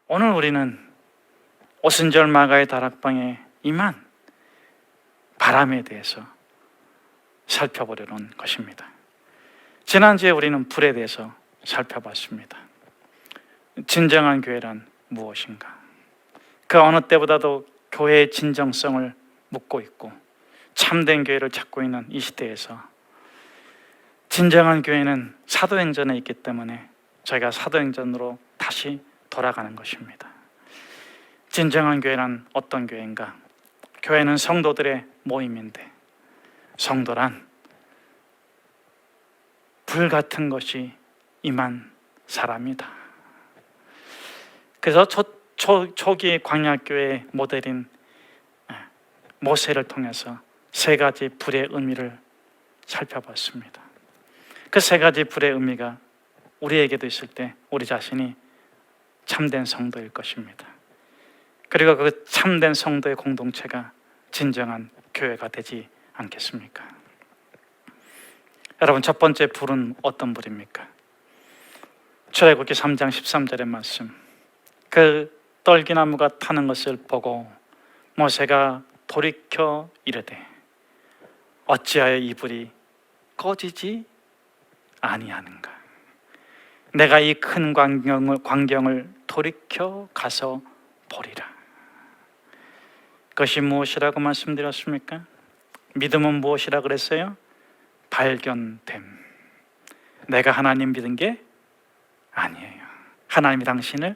오늘 우리는 오순절 마가의 다락방에 임한 바람에 대해서 살펴보려는 것입니다. 지난주에 우리는 불에 대해서 살펴봤습니다. 진정한 교회란 무엇인가? 그 어느 때보다도 교회의 진정성을 묻고 있고 참된 교회를 찾고 있는 이 시대에서 진정한 교회는 사도행전에 있기 때문에 저희가 사도행전으로 다시 돌아가는 것입니다. 진정한 교회란 어떤 교회인가? 교회는 성도들의 모임인데 성도란 불 같은 것이 임한 사람이다. 그래서 초기 광야교회의 모델인 모세를 통해서 세 가지 불의 의미를 살펴봤습니다. 그 세 가지 불의 의미가 우리에게도 있을 때 우리 자신이 참된 성도일 것입니다. 그리고 그 참된 성도의 공동체가 진정한 교회가 되지 않겠습니까? 여러분, 첫 번째 불은 어떤 불입니까? 출애굽기 3장 13절의 말씀. 그 떨기나무가 타는 것을 보고 모세가 돌이켜 이르되 어찌하여 이 불이 꺼지지 아니하는가? 내가 이 큰 광경을 돌이켜 가서 보리라. 그것이 무엇이라고 말씀드렸습니까? 믿음은 무엇이라 그랬어요? 발견됨. 내가 하나님 믿은 게 아니에요. 하나님이 당신을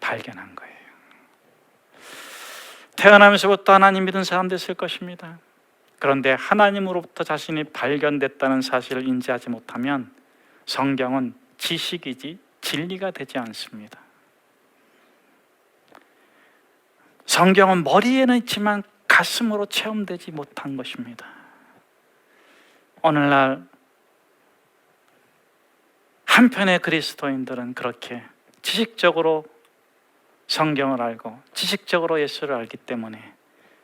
발견한 거예요. 태어나면서부터 하나님 믿은 사람 됐을 것입니다. 그런데 하나님으로부터 자신이 발견됐다는 사실을 인지하지 못하면 성경은 지식이지 진리가 되지 않습니다. 성경은 머리에는 있지만 가슴으로 체험되지 못한 것입니다. 오늘날 한편의 그리스도인들은 그렇게 지식적으로 성경을 알고 지식적으로 예수를 알기 때문에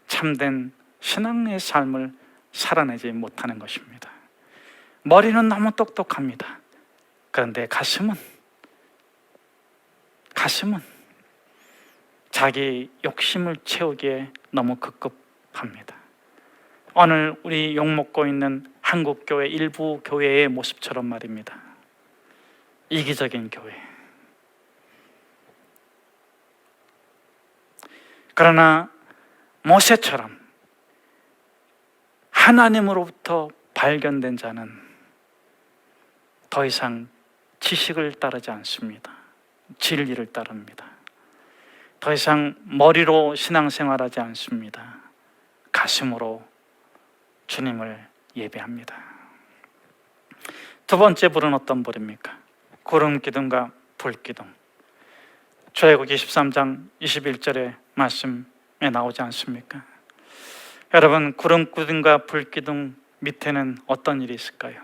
참된 신앙의 삶을 살아내지 못하는 것입니다. 머리는 너무 똑똑합니다. 그런데 가슴은 자기 욕심을 채우기에 너무 급급합니다. 오늘 우리 욕먹고 있는 한국교회 일부 교회의 모습처럼 말입니다. 이기적인 교회. 그러나 모세처럼 하나님으로부터 발견된 자는 더 이상 지식을 따르지 않습니다. 진리를 따릅니다. 더 이상 머리로 신앙생활하지 않습니다. 가슴으로 주님을 예배합니다. 두 번째 불은 어떤 불입니까? 구름 기둥과 불 기둥. 출애굽기 13장 21절의 말씀에 나오지 않습니까? 여러분, 구름 기둥과 불 기둥 밑에는 어떤 일이 있을까요?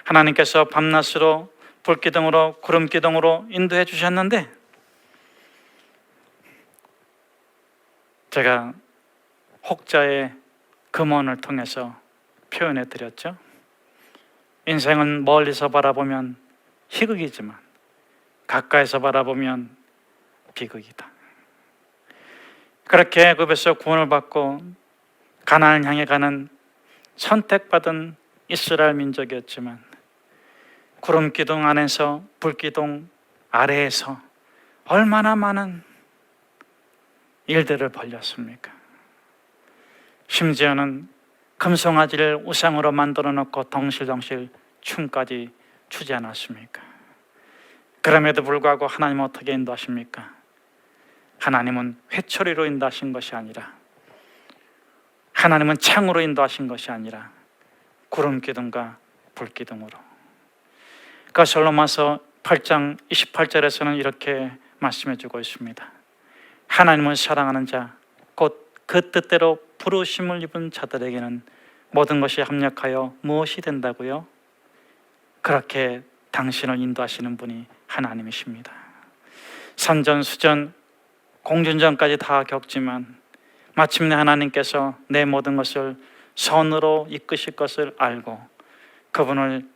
하나님께서 밤낮으로 불 기둥으로 구름 기둥으로 인도해 주셨는데 제가 혹자의 금언을 통해서 표현해 드렸죠. 인생은 멀리서 바라보면 희극이지만 가까이서 바라보면 비극이다. 그렇게 애굽에서 구원을 받고 가나안을 향해 가는 선택받은 이스라엘 민족이었지만 구름 기둥 안에서 불 기둥 아래에서 얼마나 많은 일들을 벌였습니까? 심지어는 금송아지를 우상으로 만들어 놓고 덩실덩실 춤까지 추지 않았습니까? 그럼에도 불구하고 하나님은 어떻게 인도하십니까? 하나님은 회초리로 인도하신 것이 아니라, 하나님은 창으로 인도하신 것이 아니라 구름 기둥과 불 기둥으로. 그것을 로마서 8장 28절에서는 이렇게 말씀해 주고 있습니다. 하나님을 사랑하는 자, 곧 그 뜻대로 부르심을 입은 자들에게는 모든 것이 합력하여 무엇이 된다고요? 그렇게 당신을 인도하시는 분이 하나님이십니다. 산전수전, 공전전까지 다 겪지만 마침내 하나님께서 내 모든 것을 선으로 이끄실 것을 알고 그분을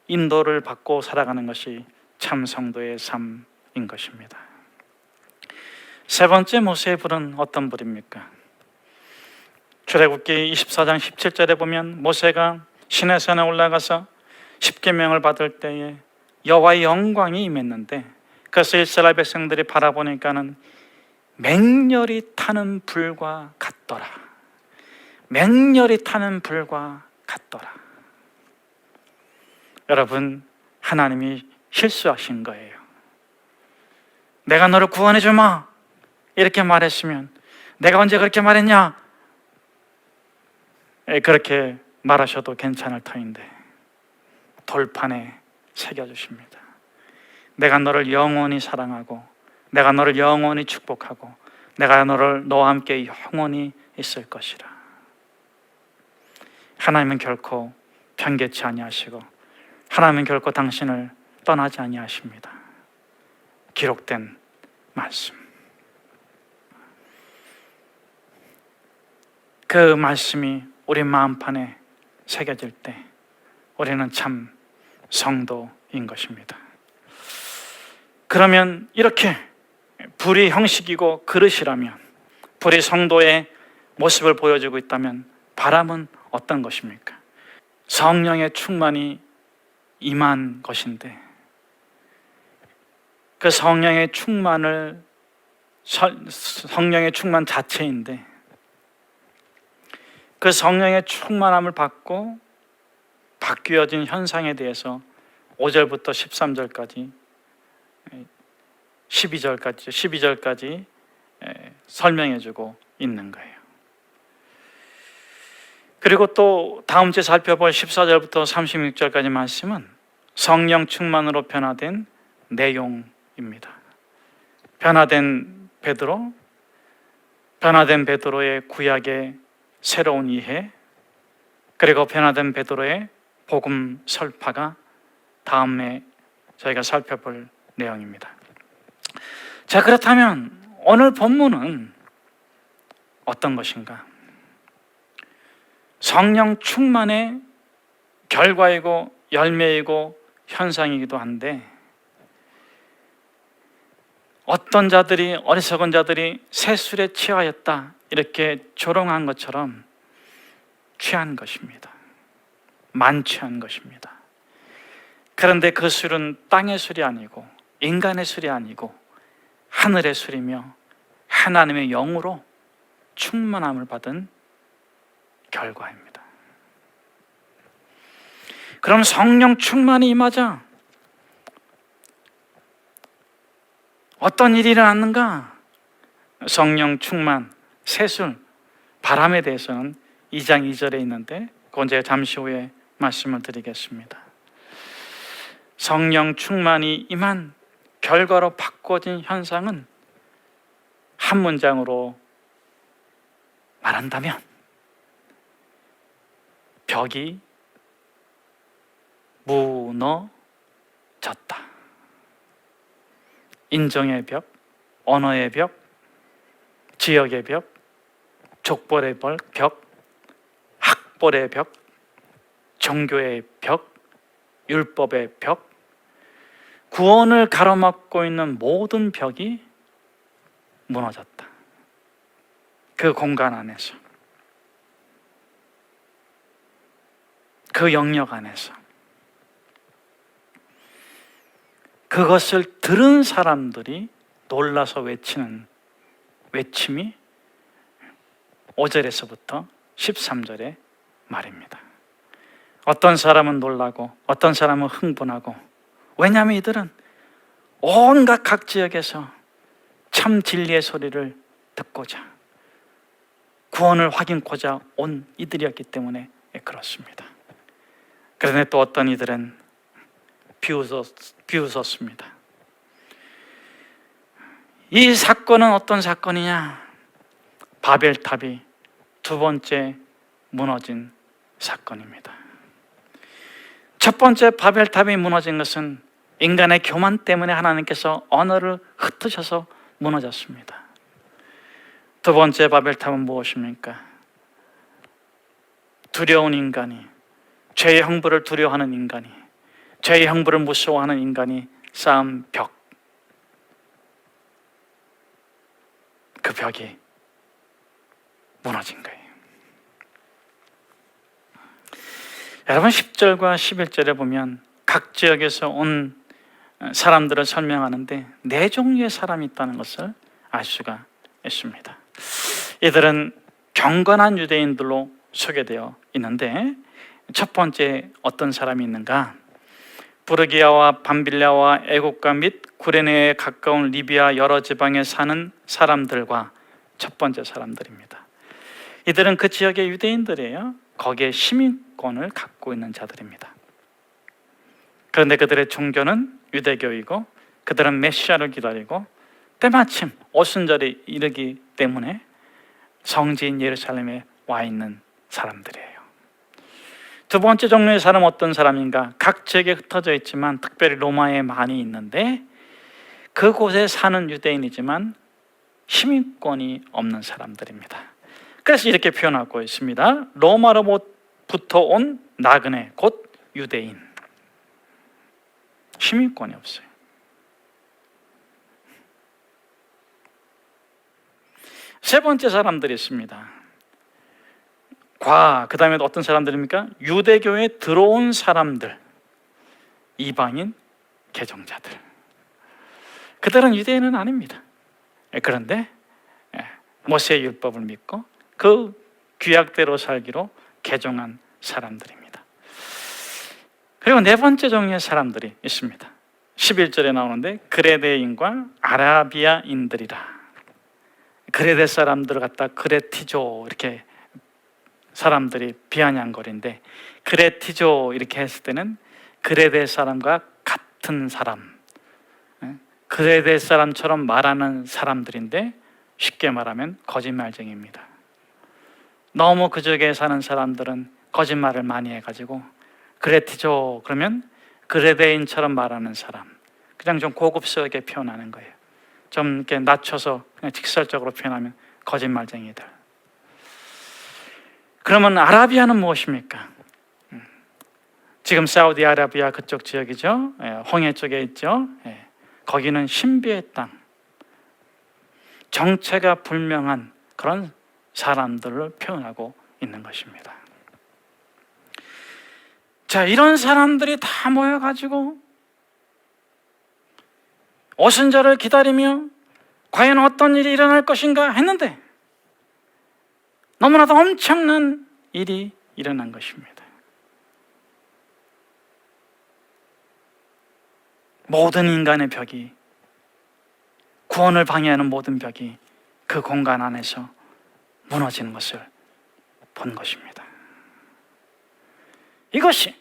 인도를 받고 살아가는 것이 참 성도의 삶인 것입니다. 세 번째 모세의 불은 어떤 불입니까? 출애굽기 24장 17절에 보면 모세가 시내산에 올라가서 십계명을 받을 때에 여호와의 영광이 임했는데 그것을 이스라엘 백성들이 바라보니까는 맹렬히 타는 불과 같더라. 맹렬히 타는 불과 같더라. 여러분, 하나님이 실수하신 거예요. 내가 너를 구원해 주마 이렇게 말했으면 내가 언제 그렇게 말했냐? 그렇게 말하셔도 괜찮을 터인데 돌판에 새겨주십니다. 내가 너를 영원히 사랑하고 내가 너를 영원히 축복하고 내가 너와 함께 영원히 있을 것이라. 하나님은 결코 변개치 아니하시고 하나님은 결코 당신을 떠나지 아니하십니다. 기록된 말씀. 그 말씀이 우리 마음판에 새겨질 때 우리는 참 성도인 것입니다. 그러면 이렇게 불이 형식이고 그릇이라면, 불이 성도의 모습을 보여주고 있다면 바람은 어떤 것입니까? 성령의 충만이 임한 것인데 그 성령의 충만 자체인데 그 성령의 충만함을 받고 바뀌어진 현상에 대해서 5절부터 13절까지 12절까지 설명해 주고 있는 거예요. 그리고 또 다음 주에 살펴볼 14절부터 36절까지 말씀은 성령 충만으로 변화된 내용입니다. 변화된 베드로의 구약의 새로운 이해, 그리고 변화된 베드로의 복음 설파가 다음에 저희가 살펴볼 내용입니다. 자, 그렇다면 오늘 본문은 어떤 것인가? 성령 충만의 결과이고 열매이고 현상이기도 한데 어떤 자들이, 어리석은 자들이 새술에 취하였다 이렇게 조롱한 것처럼 취한 것입니다. 만취한 것입니다. 그런데 그 술은 땅의 술이 아니고 인간의 술이 아니고 하늘의 술이며 하나님의 영으로 충만함을 받은 결과입니다. 그럼 성령 충만이 임하자 어떤 일이 일어났는가? 성령 충만, 새술, 바람에 대해서는 2장 2절에 있는데 그건 제가 잠시 후에 말씀을 드리겠습니다. 성령 충만이 임한 결과로 바꿔진 현상은 한 문장으로 말한다면 벽이 무너졌다. 인정의 벽, 언어의 벽, 지역의 벽, 족벌의 벽, 학벌의 벽, 종교의 벽, 율법의 벽, 구원을 가로막고 있는 모든 벽이 무너졌다. 그 공간 안에서, 그 영역 안에서. 그것을 들은 사람들이 놀라서 외치는 외침이 5절에서부터 13절의 말입니다. 어떤 사람은 놀라고 어떤 사람은 흥분하고, 왜냐하면 이들은 온갖 각 지역에서 참 진리의 소리를 듣고자 구원을 확인코자 온 이들이었기 때문에 그렇습니다. 그런데 또 어떤 이들은 비웃었습니다. 이 사건은 어떤 사건이냐? 바벨탑이 두 번째 무너진 사건입니다. 첫 번째 바벨탑이 무너진 것은 인간의 교만 때문에 하나님께서 언어를 흩으셔서 무너졌습니다. 두 번째 바벨탑은 무엇입니까? 두려운 인간이, 죄의 형벌을 두려워하는 인간이, 죄의 형벌을 무서워하는 인간이 쌓은 벽, 벽이 무너진 거예요. 여러분 10절과 11절에 보면 각 지역에서 온 사람들을 설명하는데 네 종류의 사람이 있다는 것을 알 수가 있습니다. 이들은 경건한 유대인들로 소개되어 있는데 첫 번째 어떤 사람이 있는가? 부르기아와 밤빌라와 애국가 및 구레네에 가까운 리비아 여러 지방에 사는 사람들과 첫 번째 사람들입니다. 이들은 그 지역의 유대인들이에요. 거기에 시민권을 갖고 있는 자들입니다. 그런데 그들의 종교는 유대교이고 그들은 메시아를 기다리고 때마침 오순절이 이르기 때문에 성지인 예루살렘에 와 있는 사람들이에요. 두 번째 종류의 사람 어떤 사람인가? 각 지역에 흩어져 있지만 특별히 로마에 많이 있는데 그곳에 사는 유대인이지만 시민권이 없는 사람들입니다. 그래서 이렇게 표현하고 있습니다. 로마로부터 온 나그네 곧 유대인. 시민권이 없어요. 세 번째 사람들이 있습니다. 그 다음에 어떤 사람들입니까? 유대교에 들어온 사람들, 이방인 개종자들. 그들은 유대인은 아닙니다. 그런데 모세의 율법을 믿고 그 규약대로 살기로 개종한 사람들입니다. 그리고 네 번째 종류의 사람들이 있습니다. 11절에 나오는데 그레데인과 아라비아인들이라. 그레데 사람들을 갖다 그레티조 이렇게 사람들이 비아냥거리는데 그레티조 이렇게 했을 때는 그레데 사람과 같은 사람, 그레데 사람처럼 말하는 사람들인데 쉽게 말하면 거짓말쟁이입니다. 너무 그 지역에 사는 사람들은 거짓말을 많이 해가지고 그레티조 그러면 그레데인처럼 말하는 사람, 그냥 좀 고급스럽게 표현하는 거예요. 좀 이렇게 낮춰서 그냥 직설적으로 표현하면 거짓말쟁이들. 그러면 아라비아는 무엇입니까? 지금 사우디아라비아 그쪽 지역이죠. 홍해 쪽에 있죠. 거기는 신비의 땅, 정체가 불명한 그런 사람들을 표현하고 있는 것입니다. 자, 이런 사람들이 다 모여가지고 오순절을 기다리며 과연 어떤 일이 일어날 것인가 했는데 너무나도 엄청난 일이 일어난 것입니다. 모든 인간의 벽이, 구원을 방해하는 모든 벽이 그 공간 안에서 무너지는 것을 본 것입니다. 이것이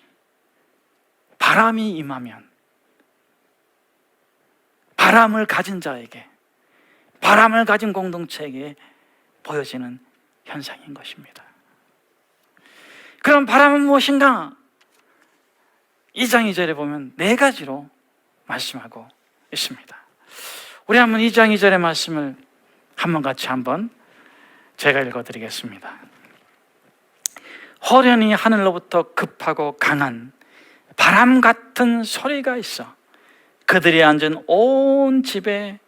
바람이 임하면 바람을 가진 자에게, 바람을 가진 공동체에게 보여지는 현상인 것입니다. 그럼 바람은 무엇인가? 2장 2절에 보면 네 가지로 말씀하고 있습니다. 우리 한번 2장 2절의 말씀을 같이 제가 읽어드리겠습니다. 호련히 하늘로부터 급하고 강한 바람 같은 소리가 있어 그들이 앉은 온 집에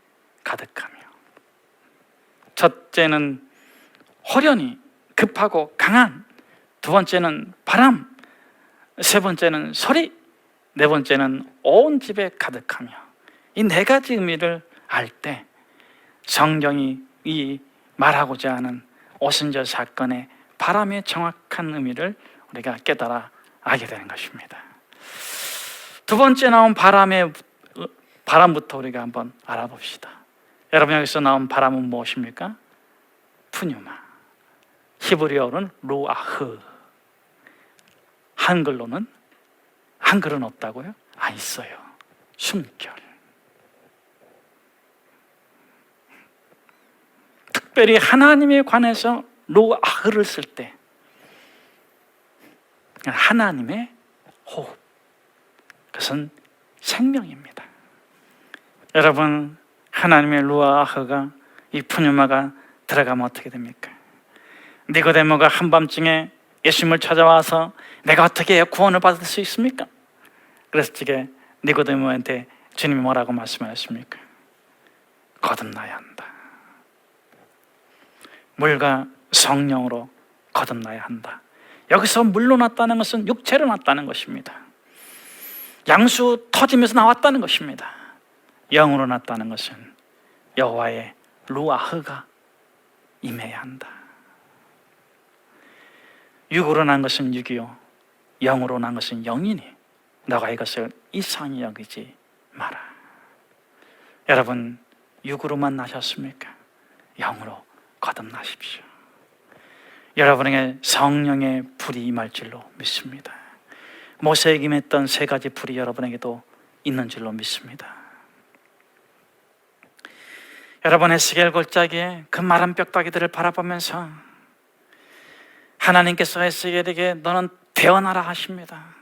가득하며. 첫째는 호련히 급하고 강한, 두 번째는 바람, 세 번째는 소리, 네 번째는 온 집에 가득하며. 이 네 가지 의미를 알 때 성경이 이 말하고자 하는 오순절 사건의 바람의 정확한 의미를 우리가 깨달아 알게 되는 것입니다. 두 번째 나온 바람부터 우리가 한번 알아봅시다. 여러분, 여기서 나온 바람은 무엇입니까? 푸뉴마. 히브리어로는 루아흐. 한글은 없다고요? 있어요. 숨결. 특별히 하나님에 관해서 루아흐를 쓸 때 하나님의 호흡, 그것은 생명입니다. 여러분, 하나님의 루아흐가, 이 푸뉴마가 들어가면 어떻게 됩니까? 니고데모가 한밤중에 예수님을 찾아와서 내가 어떻게 구원을 받을 수 있습니까? 그래서 지금 니고데모한테 주님이 뭐라고 말씀하셨습니까? 거듭나야 한다. 물과 성령으로 거듭나야 한다. 여기서 물로 났다는 것은 육체로 났다는 것입니다. 양수 터지면서 나왔다는 것입니다. 영으로 났다는 것은 여호와의 루아흐가 임해야 한다. 육으로 난 것은 육이요, 영으로 난 것은 영이니 너가 이것을 이상히 여기지 마라. 여러분, 육으로만 나셨습니까? 영으로 거듭나십시오. 여러분에게 성령의 불이 임할 줄로 믿습니다. 모세에게 임했던 세 가지 불이 여러분에게도 있는 줄로 믿습니다. 여러분, 에스겔 골짜기에 그 마른 뼈다귀들을 바라보면서 하나님께서 에스겔에게 너는 태어나라 하십니다.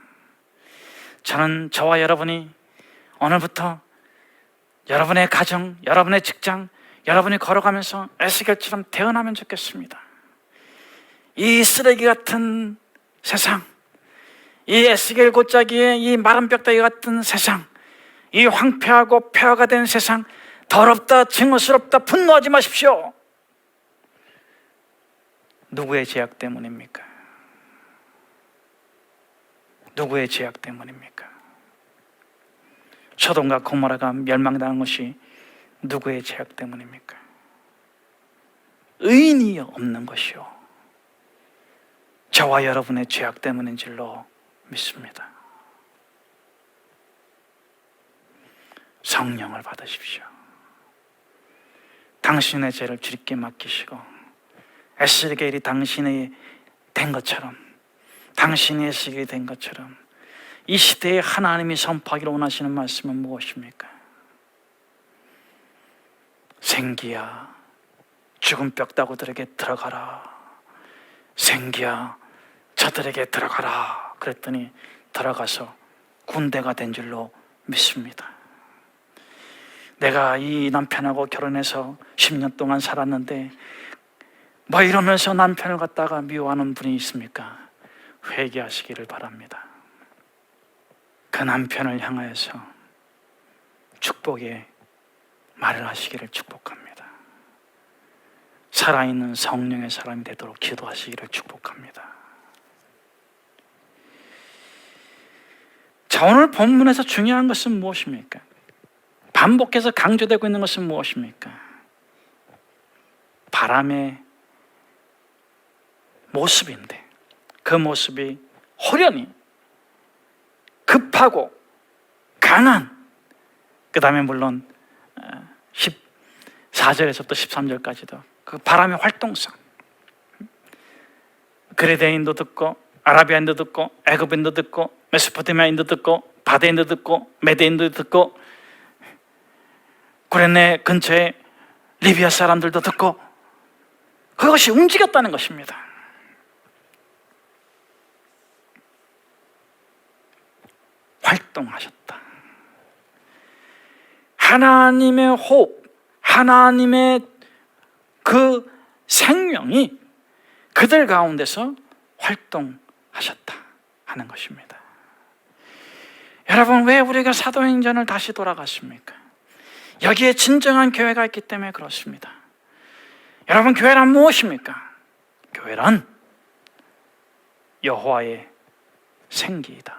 저와 여러분이 오늘부터 여러분의 가정, 여러분의 직장, 여러분이 걸어가면서 에스겔처럼 태어나면 좋겠습니다. 이 쓰레기 같은 세상, 이 에스겔 골짜기에 이 마른 뼈다귀 같은 세상, 이 황폐하고 폐허가 된 세상, 더럽다, 증오스럽다, 분노하지 마십시오. 누구의 죄악 때문입니까? 누구의 죄악 때문입니까? 소돔과 고모라가 멸망당한 것이 누구의 죄악 때문입니까? 의인이 없는 것이요, 저와 여러분의 죄악 때문인 줄로 믿습니다. 성령을 받으십시오. 당신의 죄를 주님께 맡기시고, 에스겔이 당신의 된 것처럼, 당신의 에스겔이 된 것처럼 이 시대에 하나님이 선포하기를 원하시는 말씀은 무엇입니까? 생기야, 죽은 뼈다귀들에게 들어가라. 생기야, 저들에게 들어가라. 그랬더니 들어가서 군대가 된 줄로 믿습니다. 내가 이 남편하고 결혼해서 10년 동안 살았는데 뭐 이러면서 남편을 갖다가 미워하는 분이 있습니까? 회개하시기를 바랍니다. 그 남편을 향하여서 축복의 말을 하시기를 축복합니다. 살아있는 성령의 사람이 되도록 기도하시기를 축복합니다. 자, 오늘 본문에서 중요한 것은 무엇입니까? 반복해서 강조되고 있는 것은 무엇입니까? 바람의 모습인데, 그 모습이 호련히 급하고 강한, 그 다음에 물론 14절에서부터 13절까지도 그 바람의 활동성, 그레데인도 듣고 아라비아인도 듣고 애굽인도 듣고 메소포타미아인도 듣고 바데인도 듣고 메데인도 듣고 구레네 근처에 리비아 사람들도 듣고 그것이 움직였다는 것입니다. 활동하셨다. 하나님의 호흡, 하나님의 그 생명이 그들 가운데서 활동하셨다 하는 것입니다. 여러분, 왜 우리가 사도행전을 다시 돌아갔습니까? 여기에 진정한 교회가 있기 때문에 그렇습니다. 여러분, 교회란 무엇입니까? 교회란 여호와의 생기이다.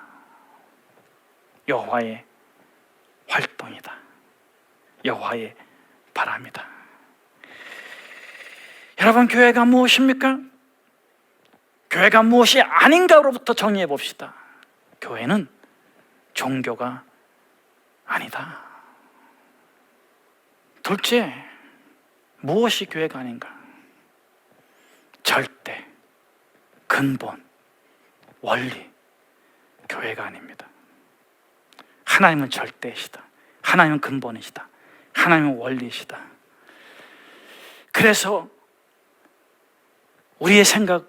여호와의 활동이다. 여호와의 바람이다. 여러분, 교회가 무엇입니까? 교회가 무엇이 아닌가로부터 정의해 봅시다. 교회는 종교가 아니다. 둘째, 무엇이 교회가 아닌가? 절대, 근본, 원리, 교회가 아닙니다. 하나님은 절대이시다. 하나님은 근본이시다. 하나님은 원리이시다. 그래서 우리의 생각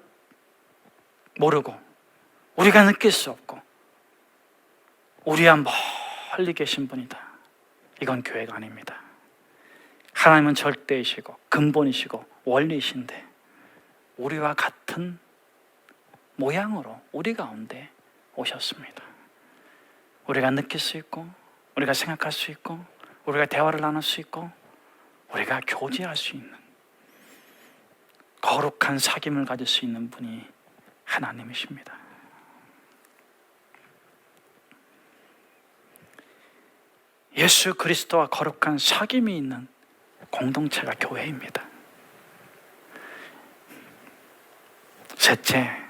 모르고 우리가 느낄 수 없고 우리와 멀리 계신 분이다. 이건 교회가 아닙니다. 하나님은 절대이시고 근본이시고 원리이신데 우리와 같은 모양으로 우리 가운데 오셨습니다. 우리가 느낄 수 있고 우리가 생각할 수 있고 우리가 대화를 나눌 수 있고 우리가 교제할 수 있는 거룩한 사귐을 가질 수 있는 분이 하나님이십니다. 예수 그리스도와 거룩한 사귐이 있는 공동체가 교회입니다. 셋째,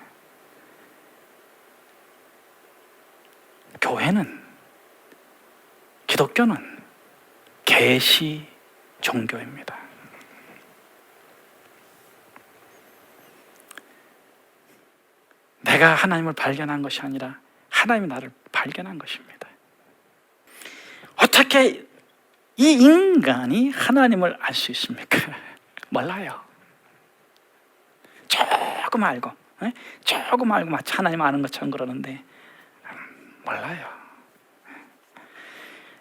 기독교는 계시 종교입니다. 내가 하나님을 발견한 것이 아니라 하나님이 나를 발견한 것입니다. 어떻게 이 인간이 하나님을 알 수 있습니까? 몰라요. 조금 알고 마치 하나님 아는 것처럼 그러는데 몰라요.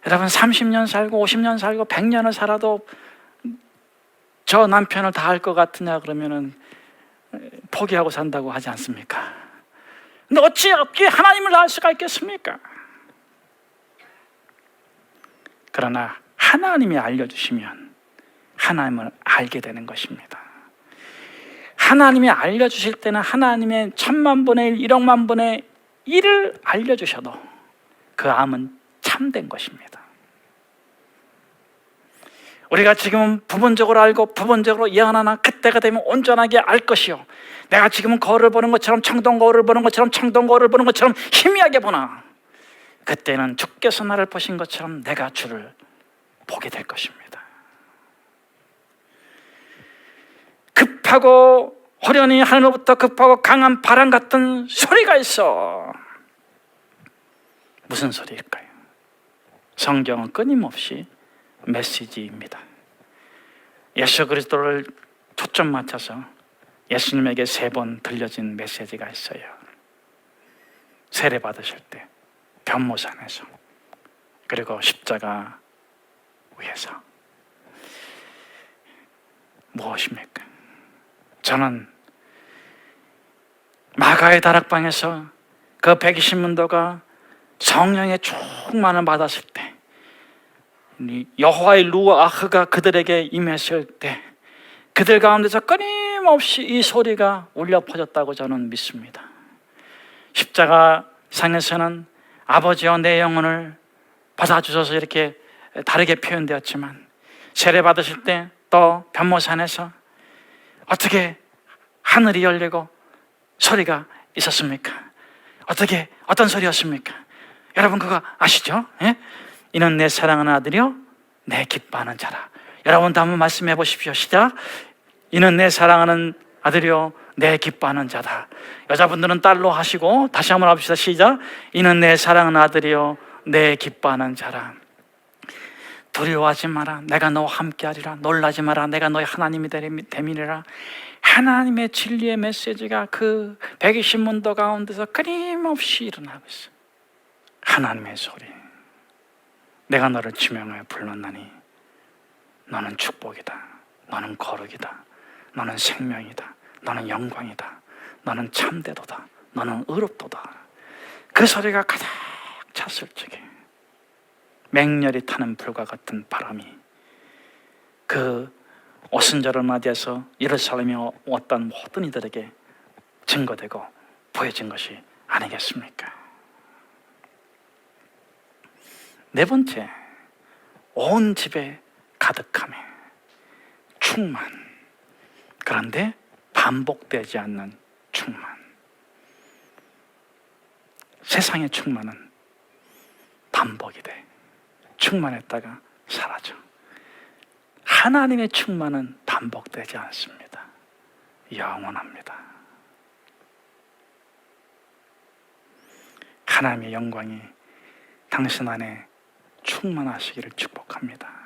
여러분 30년 살고 50년 살고 100년을 살아도 저 남편을 다 알 것 같으냐 그러면은 포기하고 산다고 하지 않습니까? 근데 어찌 하나님을 알 수가 있겠습니까? 그러나 하나님이 알려주시면 하나님을 알게 되는 것입니다. 하나님이 알려주실 때는 하나님의 1000만분의 1, 1억만 분의 1을 알려주셔도 그 암은 참된 것입니다. 우리가 지금은 부분적으로 알고 부분적으로 예언하나 그때가 되면 온전하게 알 것이요, 내가 지금은 거울을 보는 것처럼 청동 거울을 보는 것처럼 청동 거울을 보는 것처럼 희미하게 보나 그때는 주께서 나를 보신 것처럼 내가 주를 보게 될 것입니다. 급하고 호련히 하늘로부터 급하고 강한 바람 같은 소리가 있어. 무슨 소리일까요? 성경은 끊임없이 메시지입니다. 예수 그리스도를 초점 맞춰서 예수님에게 3번 들려진 메시지가 있어요. 세례 받으실 때, 변모산에서, 그리고 십자가 위에서. 무엇입니까? 저는 마가의 다락방에서 그 120문도가 성령의 충만을 받았을 때, 여호와의 루아흐가 그들에게 임했을 때 그들 가운데서 끊임없이 이 소리가 울려 퍼졌다고 저는 믿습니다. 십자가 상에서는 아버지여 내 영혼을 받아주셔서 이렇게 다르게 표현되었지만, 세례 받으실 때 또 변모산에서 어떻게 하늘이 열리고 소리가 있었습니까? 어떤 소리였습니까? 여러분 그거 아시죠? 예? 이는 내 사랑하는 아들이요 내 기뻐하는 자라. 여러분도 한번 말씀해 보십시오. 시작. 이는 내 사랑하는 아들이요 내 기뻐하는 자다. 여자분들은 딸로 하시고 다시 한번 합시다. 시작. 이는 내 사랑하는 아들이요 내 기뻐하는 자라. 두려워하지 마라. 내가 너와 함께하리라. 놀라지 마라. 내가 너의 하나님이 됨이니라. 하나님의 진리의 메시지가 그 120문도 가운데서 끊임없이 일어나고 있어요. 하나님의 소리. 내가 너를 지명하여 불렀나니 너는 축복이다. 너는 거룩이다. 너는 생명이다. 너는 영광이다. 너는 참되도다. 너는 의롭도다. 그 소리가 가득 찼을 적에 맹렬히 타는 불과 같은 바람이 그 오순절을 맞이해서 예루살렘에 왔던 모든 이들에게 증거되고 보여진 것이 아니겠습니까? 네 번째, 온 집에 가득함에 충만. 그런데 반복되지 않는 충만. 세상의 충만은 반복이 돼. 충만했다가 사라져. 하나님의 충만은 반복되지 않습니다. 영원합니다. 하나님의 영광이 당신 안에 충만하시기를 축복합니다.